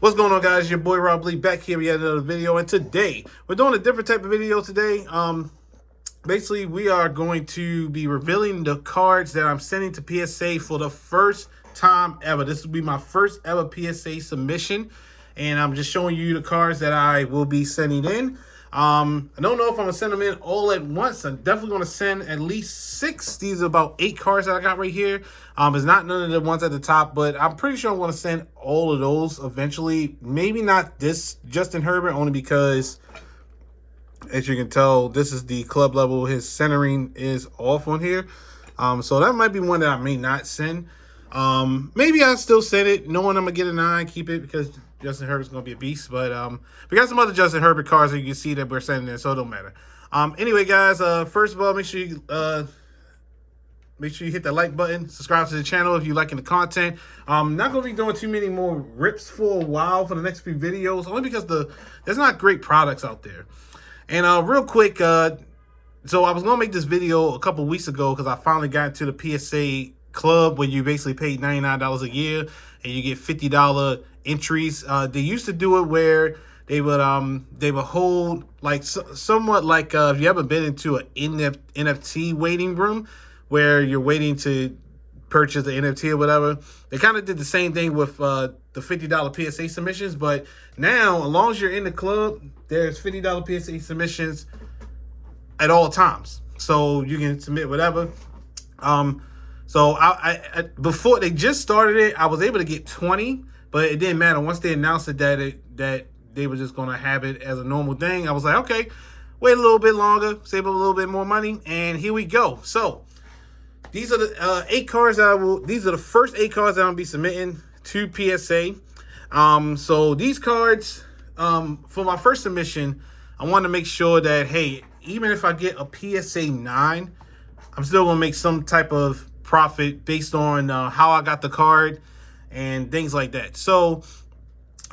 What's going on, guys? Your boy Rob Lee back here yet another video, and today we're doing a different type of video today. Basically, we are going to be revealing the cards that I'm sending to PSA for the first time ever. This will be my first ever PSA submission, and I'm just showing you the cards that I will be sending in. I don't know if I'm gonna send them in all at once. I'm definitely gonna send at least 6. These are about 8 cards that I got right here. It's not none of the ones at the top, but I'm pretty sure I'm gonna send all of those eventually. Maybe not this Justin Herbert, only because, as you can tell, this is the club level. His centering is off on here. So that might be one that I may not send. Maybe I'll still send it, knowing I'm gonna get a 9, keep it, because Justin Herbert's gonna be a beast. But we got some other Justin Herbert cards that you can see that we're sending in, so it don't matter. Anyway, guys, first of all, make sure you hit that like button, subscribe to the channel if you're liking the content. I'm not gonna be doing too many more rips for a while for the next few videos, only because there's not great products out there. And real quick, so I was gonna make this video a couple weeks ago because I finally got into the PSA club where you basically pay $99 a year and you get $50 entries. They used to do it where they would hold like somewhat like if you ever been into an NFT waiting room where you're waiting to purchase the NFT or whatever. They kind of did the same thing with the $50 PSA submissions, but now as long as you're in the club, there's $50 PSA submissions at all times, so you can submit whatever. So I before they just started it, I was able to get 20, but it didn't matter. Once they announced it that they were just gonna have it as a normal thing, I was like, okay, wait a little bit longer, save up a little bit more money, and here we go. So these are the 8 cards that these are the first 8 cards that I'm gonna be submitting to PSA. So these cards, for my first submission, I want to make sure that, hey, even if I get a PSA 9, I'm still gonna make some type of profit based on how I got the card and things like that. So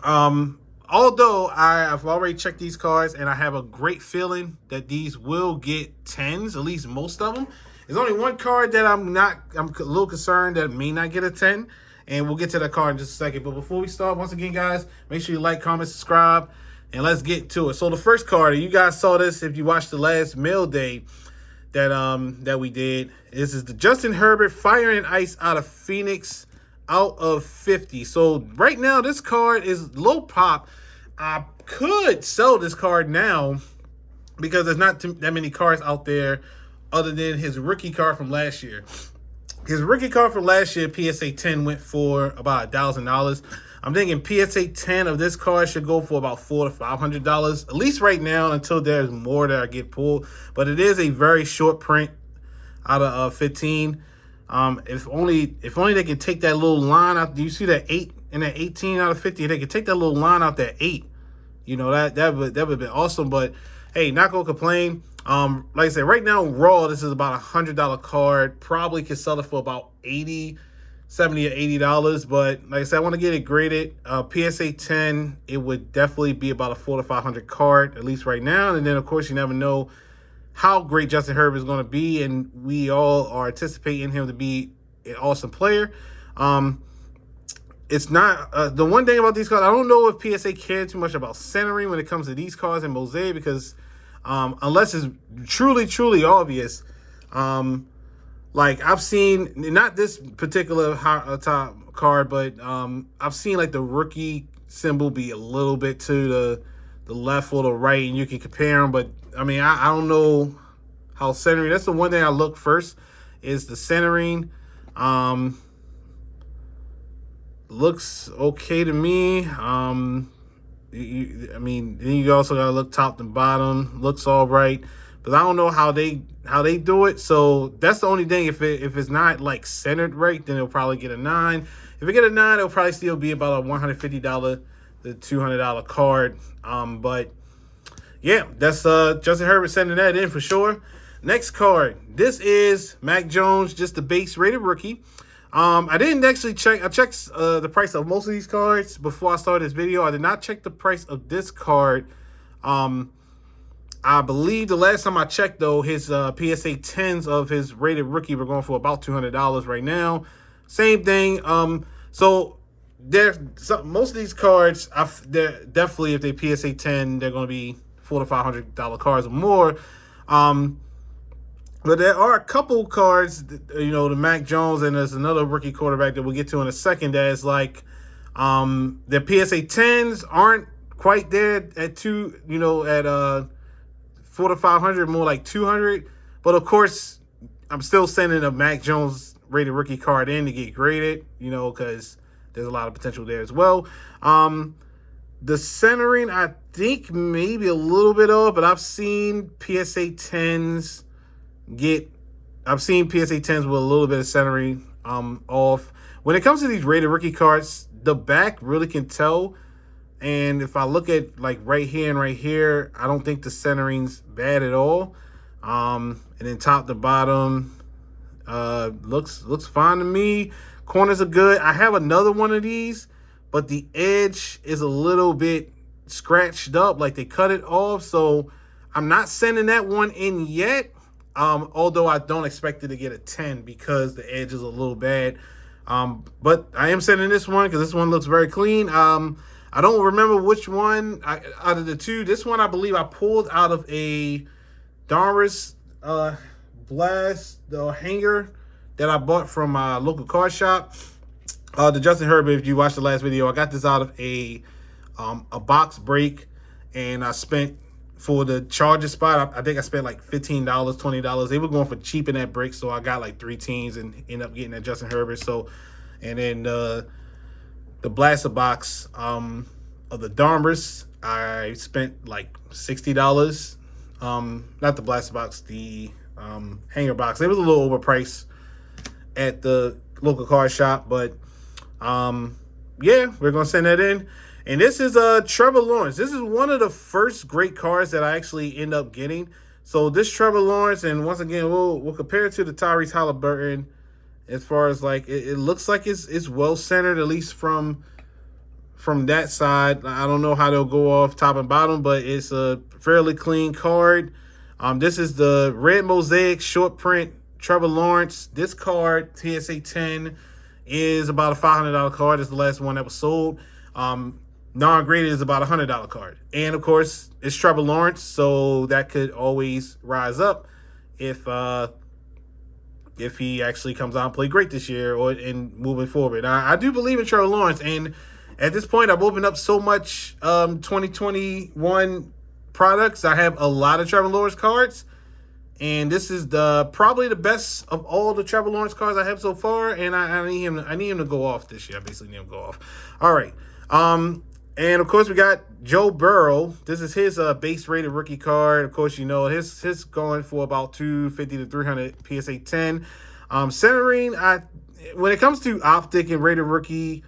although I've already checked these cards and I have a great feeling that these will get 10s, at least most of them. There's only one card that I'm a little concerned that may not get a 10, and we'll get to that card in just a second. But before we start, once again, guys, make sure you like, comment, subscribe, and let's get to it. So the first card, you guys saw this if you watched the last mail day that we did. This is the Justin Herbert Fire and Ice out of Phoenix out of 50. So right now this card is low pop. I could sell this card now because there's not that many cards out there other than his rookie card from last year. His rookie card from last year, PSA 10, went for about $1,000. I'm thinking PSA 10 of this card should go for about $400 to $500, at least right now, until there's more that I get pulled. But it is a very short print out of 15. If only they could take that little line out. Do you see that 8 and that 18 out of 50? They could take that little line out, that 8. You know, that would have been awesome. But hey, not gonna complain. Like I said, right now raw, this is about $100 card. Probably could sell it for about $70 or $80. But like I said, I want to get it graded. PSA 10, it would definitely be about a $400 to $500 card, at least right now. And then of course you never know how great Justin Herbert is going to be, and we all are anticipating him to be an awesome player. It's not the one thing about these cards. I don't know if PSA cares too much about centering when it comes to these cards in Mosaic, because unless it's truly obvious, like I've seen, not this particular top card, but I've seen like the rookie symbol be a little bit to the left or the right, and you can compare them. But I mean, I don't know how centering. That's the one thing I look first, is the centering. Looks okay to me. I mean, then you also gotta look top to bottom. Looks all right, but I don't know how they do it. So that's the only thing. If it's not like centered right, then it'll probably get a 9. If it get a 9, it'll probably still be about a $150 to $200 card. But yeah, that's Justin Herbert sending that in for sure. Next card. This is Mac Jones, just the base rated rookie. I didn't actually check. I checked the price of most of these cards before I started this video. I did not check the price of this card. I believe the last time I checked, though, his PSA 10s of his rated rookie were going for about $200 right now. Same thing. So most of these cards, they're definitely, if they PSA 10, they're going to be $400 to $500 cards or more. But there are a couple cards, the Mac Jones, and there's another rookie quarterback that we'll get to in a second. That is like, the PSA 10s aren't quite there at $400 to $500, more like $200. But of course, I'm still sending a Mac Jones rated rookie card in to get graded, because there's a lot of potential there as well. The centering, I think maybe a little bit off, but I've seen PSA 10s with a little bit of centering off. When it comes to these rated rookie cards, the back really can tell. And if I look at like right here and right here, I don't think the centering's bad at all. And then top to bottom, looks fine to me. Corners are good. I have another one of these, but the edge is a little bit scratched up, like they cut it off. So I'm not sending that one in yet. Although I don't expect it to get a 10 because the edge is a little bad. But I am sending this one because this one looks very clean. I don't remember which one out of the two. This one I believe I pulled out of a Donruss Blast hanger that I bought from my local card shop. The Justin Herbert, if you watched the last video, I got this out of a box break, and I spent, for the Charger spot, I think I spent like $15, $20. They were going for cheap in that break, so I got like 3 teams and ended up getting that Justin Herbert. So, and then the blaster box of the Donruss, I spent like $60. Not the blaster box, the hanger box. It was a little overpriced at the local card shop, but yeah, we're gonna send that in. And this is Trevor Lawrence. This is one of the first great cards that I actually end up getting. So this Trevor Lawrence, and once again, we'll compare it to the Tyrese Halliburton as far as like it looks like it's well centered, at least from that side. I don't know how they'll go off top and bottom, but it's a fairly clean card. This is the red mosaic short print Trevor Lawrence. This card, PSA 10, is about a $500 card. It's the last one that was sold. Non-graded is about a $100 card. And of course, it's Trevor Lawrence, so that could always rise up if he actually comes out and play great this year or in moving forward. I do believe in Trevor Lawrence, and at this point, I've opened up so much 2021 products. I have a lot of Trevor Lawrence cards, and this is probably the best of all the Trevor Lawrence cards I have so far. And I need him to go off this year. I basically need him to go off. All right. And of course we got Joe Burl. This is his base rated rookie card. Of course, his going for about $250 to $300 PSA 10. Centering, when it comes to optic and rated rookie,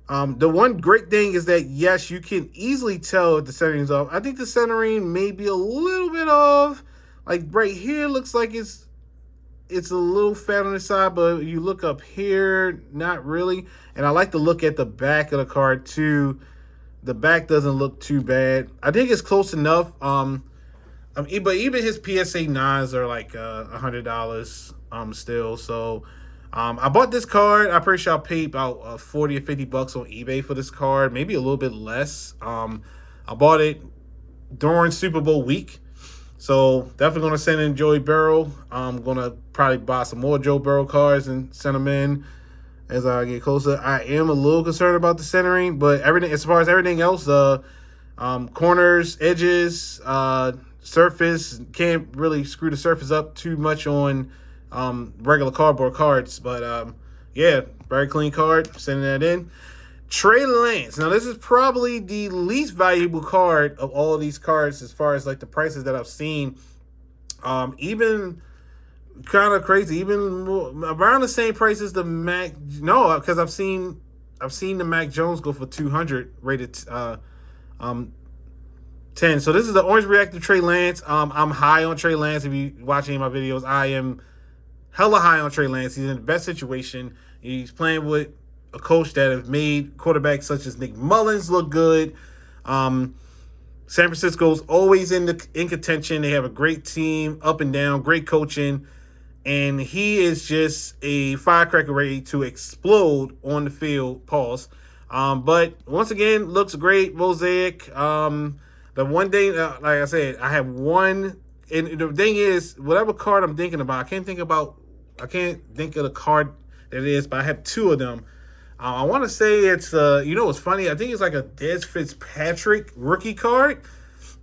the one great thing is that, yes, you can easily tell if the centering's off. I think the centering may be a little bit off. Like right here looks like it's a little fat on the side, but you look up here, not really. And I like to look at the back of the card too. The back doesn't look too bad. I think it's close enough. But even his PSA 9s are like $100 still. So I bought this card. I'm pretty sure I paid about 40 or 50 bucks on eBay for this card, maybe a little bit less. I bought it during Super Bowl week. So definitely going to send in Joey Burrow. I'm going to probably buy some more Joe Burrow cards and send them in as I get closer. I am a little concerned about the centering, but as far as everything else, corners, edges, surface, can't really screw the surface up too much on regular cardboard cards. But yeah, very clean card. Sending that in. Trey Lance. Now, this is probably the least valuable card of all of these cards as far as like the prices that I've seen. Even kind of crazy, even around the same price as the Mac. No, because I've seen the Mac Jones go for 200 rated 10. So this is the orange reactive Trey Lance. I'm high on Trey Lance. If you watch any of my videos, I am hella high on Trey Lance. He's in the best situation. He's playing with a coach that have made quarterbacks such as Nick Mullins look good. San Francisco's always in contention. They have a great team, up and down, great coaching, and he is just a firecracker ready to explode on the field. Pause. But once again, looks great. Mosaic. The one thing, like I said, I have one. And the thing is, whatever card I'm thinking about, I can't think of the card that it is, but I have two of them. I want to say it's, what's funny? I think it's like a Des Fitzpatrick rookie card.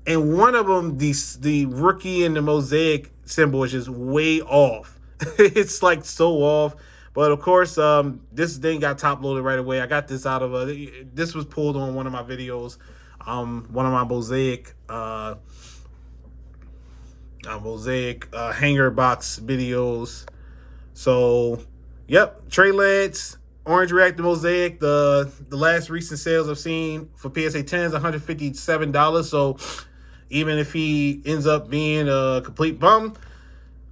And one of them, the rookie and the Mosaic symbol is just way off. It's like so off. But of course, this thing got top loaded right away. I got this out of this was pulled on one of my videos, one of my Mosaic hanger box videos. So, yep, Trey Lance, Orange Reactor Mosaic. The last recent sales I've seen for PSA 10 is $157. So, even if he ends up being a complete bum,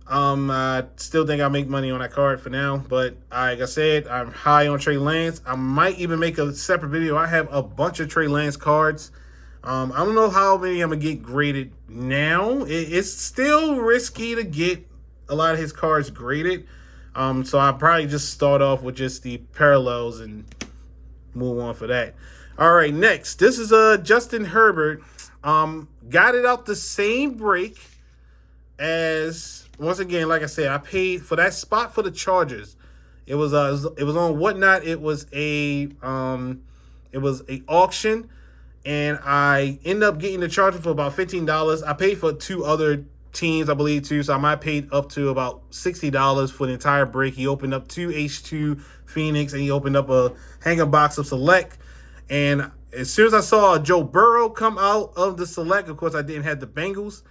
I still think I'll make money on that card for now. But like I said, I'm high on Trey Lance. I might even make a separate video. I have a bunch of Trey Lance cards. I don't know how many I'm going to get graded now. It's still risky to get a lot of his cards graded. So I'll probably just start off with just the parallels and move on for that. All right, next. This is Justin Herbert. Got it out the same break as, once again, like I said, I paid for that spot for the Chargers. It was on Whatnot. It was a auction, and I ended up getting the Chargers for about $15. I paid for two other teams, I believe, too, so I might have paid up to about $60 for the entire break. He opened up two H2 Phoenix, and he opened up a hanger box of Select. And as soon as I saw Joe Burrow come out of the Select, of course, I didn't have the Bengals.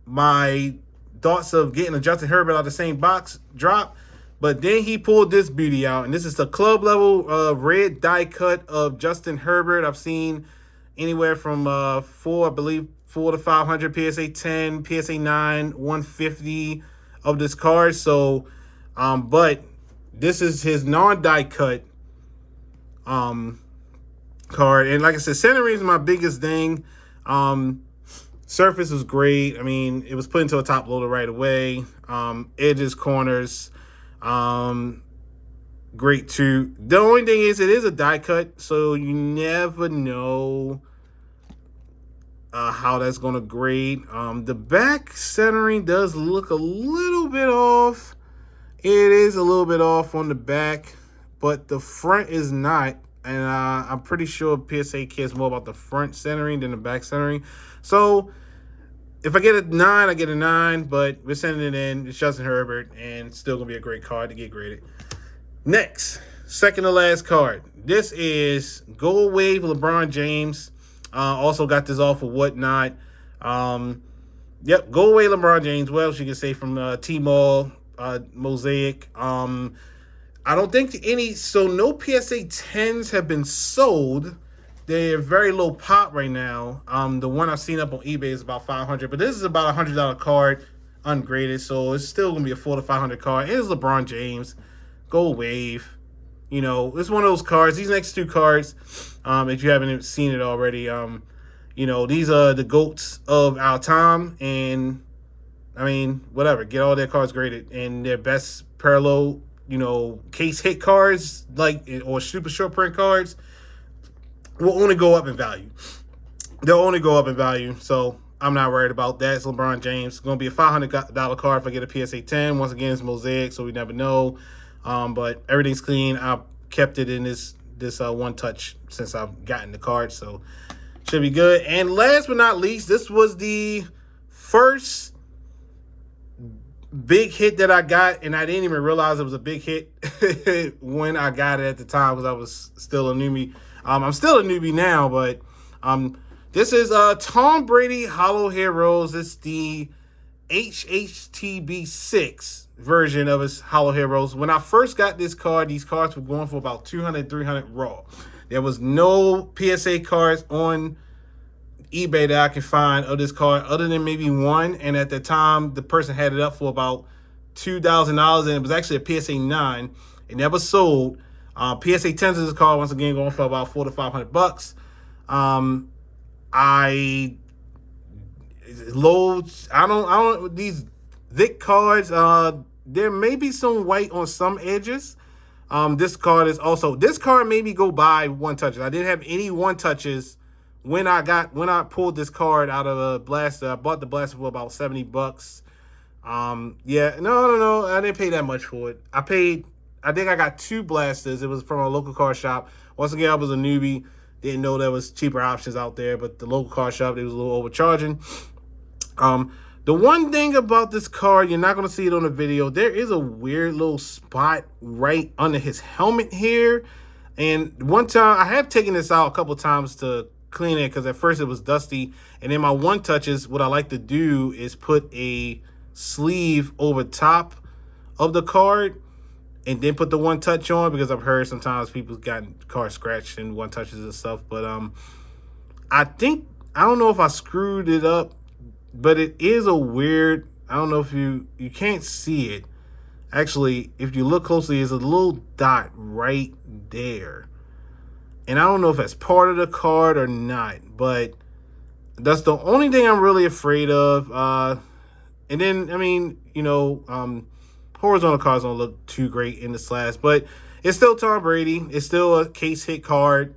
My thoughts of getting a Justin Herbert out of the same box dropped. But then he pulled this beauty out, and this is the club level red die cut of Justin Herbert. I've seen anywhere from 4 to 500 PSA 10, PSA 9, 150 of this card. So, but this is his non-die cut card, and like I said, centering is my biggest thing. Surface was great. I mean, it was put into a top loader right away. Edges, corners, great too. The only thing is, it is a die cut, so you never know how that's going to grade. The back centering does look a little bit off. It is a little bit off on the back, but the front is not. And I'm pretty sure PSA cares more about the front centering than the back centering. So if I get a 9, I get a 9. But we're sending it in. It's Justin Herbert, and it's still going to be a great card to get graded. Next, second to last card. This is Gold Wave LeBron James. Also got this off of Whatnot. Yep, Gold Wave LeBron James. What else you can say from T-Mall, Mosaic. I don't think no PSA 10s have been sold. They're very low pop right now. The one I've seen up on eBay is about $500, but this is about a $100 card, ungraded, so it's still gonna be a $400 to $500 card. It is LeBron James, Gold Wave. You know, it's one of those cards. These next two cards, if you haven't seen it already, these are the GOATs of our time, and I mean, whatever, get all their cards graded, and their best parallel, case hit cards, or super short print cards, will only go up in value. They'll only go up in value, so I'm not worried about that. It's LeBron James. It's going to be a $500 card if I get a PSA 10. Once again, it's Mosaic, so we never know. But everything's clean. I've kept it in this one touch since I've gotten the card, so should be good. And last but not least, this was the first big hit that I got, and I didn't even realize it was a big hit when I got it at the time because I was still a newbie. I'm still a newbie now, but this is Tom Brady Hollow Heroes. It's the HHTB6 version of his Hollow Heroes. When I first got this card, these cards were going for about $200, $300 raw. There was no PSA cards on eBay that I can find of this card other than maybe one, and at the time the person had it up for about $2,000, and it was actually a PSA 9. It never sold. PSA 10s of this card, once again, going for about $400 to $500. I don't these thick cards, there may be some white on some edges, This card is also, this card made me go buy one touches. I didn't have any one touches when I pulled this card out of a blaster. I bought the blaster for about $70. Yeah, no, I didn't pay that much for it. I think I got 2 blasters. It was from a local card shop. Once again, I was a newbie. Didn't know there was cheaper options out there, but the local card shop, they was a little overcharging. The one thing about this card, you're not going to see it on the video, there is a weird little spot right under his helmet here. And one time, I have taken this out a couple times to clean it because at first it was dusty. And then my one touches, what I like to do is put a sleeve over top of the card and then put the one touch on, because I've heard sometimes people's gotten cards scratched and one touches and stuff. But I don't know if I screwed it up, but it is a weird, I don't know if you can't see it. Actually, if you look closely, there's a little dot right there. And I don't know if that's part of the card or not, but that's the only thing I'm really afraid of. And then, I mean, horizontal cards don't look too great in the slash, but it's still Tom Brady. It's still a case hit card.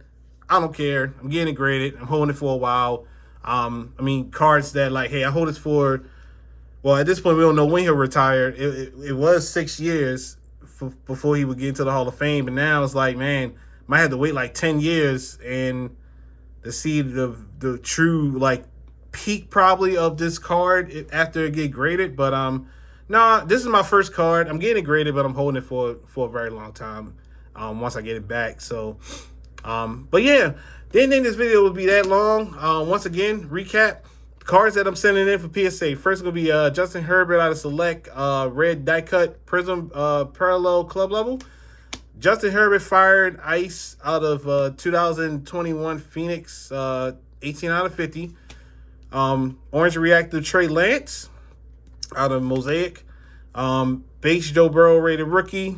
I don't care. I'm getting it graded. I'm holding it for a while. I mean, cards that like, hey, I hold this for, well, at this point, we don't know when he'll retire. It was 6 years before he would get into the Hall of Fame. But now it's like, man, might have to wait like 10 years and to see the true, like, peak probably of this card after it get graded. But, no, this is my first card. I'm getting it graded, but I'm holding it for a very long time once I get it back. So, but yeah, didn't think this video would be that long. Once again, recap. Cards that I'm sending in for PSA. First going to be Justin Herbert out of Select, red die cut Prizm parallel club level. Justin Herbert fired ice out of 2021 Phoenix, 18 out of 50. Orange reactive Trey Lance out of Mosaic. Base Joe Burl rated rookie.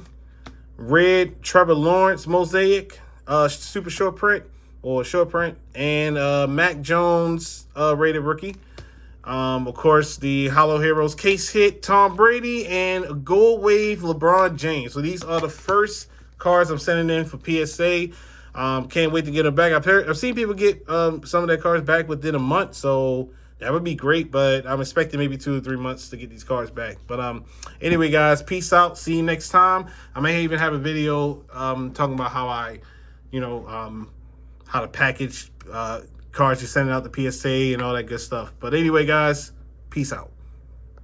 Red Trevor Lawrence Mosaic, super short print or short print, and Mac Jones rated rookie. Of course, the Hollow Heroes case hit Tom Brady and a gold wave LeBron James. So these are the first cards I'm sending in for PSA. Can't wait to get them back. I've seen people get some of their cards back within a month, so that would be great, but I'm expecting maybe 2 or 3 months to get these cards back. But anyway, guys, peace out. See you next time. I may even have a video talking about how I, how to package cards you're sending out to PSA and all that good stuff. But anyway, guys, peace out.